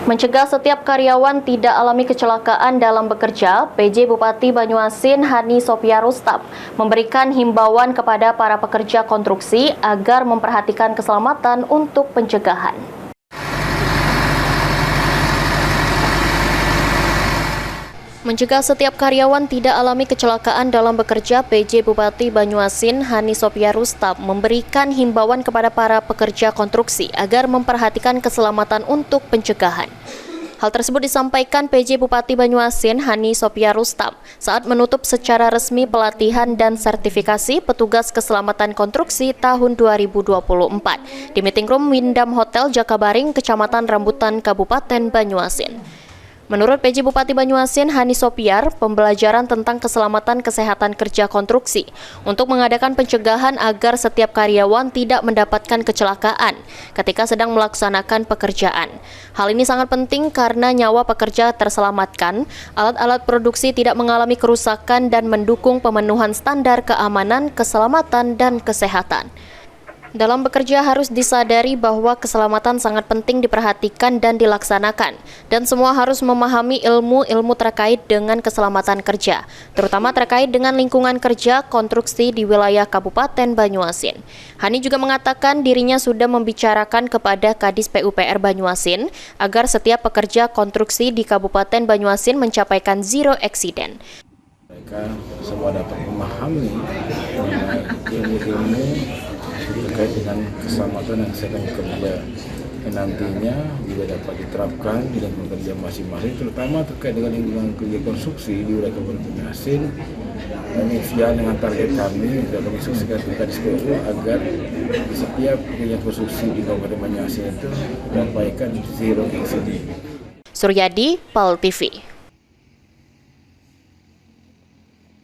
Mencegah setiap karyawan tidak alami kecelakaan dalam bekerja, PJ Bupati Banyuasin Hani Sophia Rustam memberikan himbauan kepada para pekerja konstruksi agar memperhatikan keselamatan untuk pencegahan. Mencegah setiap karyawan tidak alami kecelakaan dalam bekerja, PJ Bupati Banyuasin Hani Sophia Rustam memberikan himbauan kepada para pekerja konstruksi agar memperhatikan keselamatan untuk pencegahan. Hal tersebut disampaikan PJ Bupati Banyuasin Hani Sophia Rustam saat menutup secara resmi pelatihan dan sertifikasi petugas keselamatan konstruksi tahun 2024 di meeting room Windham Hotel Jakabaring, Kecamatan Rambutan, Kabupaten Banyuasin. Menurut PJ Bupati Banyuasin Hani Sophia, pembelajaran tentang keselamatan kesehatan kerja konstruksi untuk mengadakan pencegahan agar setiap karyawan tidak mendapatkan kecelakaan ketika sedang melaksanakan pekerjaan. Hal ini sangat penting karena nyawa pekerja terselamatkan, alat-alat produksi tidak mengalami kerusakan dan mendukung pemenuhan standar keamanan, keselamatan, dan kesehatan. Dalam bekerja harus disadari bahwa keselamatan sangat penting diperhatikan dan dilaksanakan, dan semua harus memahami ilmu-ilmu terkait dengan keselamatan kerja, terutama terkait dengan lingkungan kerja konstruksi di wilayah Kabupaten Banyuasin. Hani juga mengatakan dirinya sudah membicarakan kepada Kadis PUPR Banyuasin agar setiap pekerja konstruksi di Kabupaten Banyuasin mencapaikan zero accident. Mereka semua dapat memahami ilmu-ilmu terkait dengan keselamatan dan kesehatan kerja yang nantinya juga dapat diterapkan di dalam pekerja masing-masing, terutama terkait dengan lingkungan kerja konstruksi di wilayah Kabupaten Banyuasin. Dan sejalan dengan target kami dalam menginstruksikan Kadis PU agar setiap pekerja konstruksi di Kabupaten Banyuasin itu menyampaikan zero accident. Suryadi, PAL TV.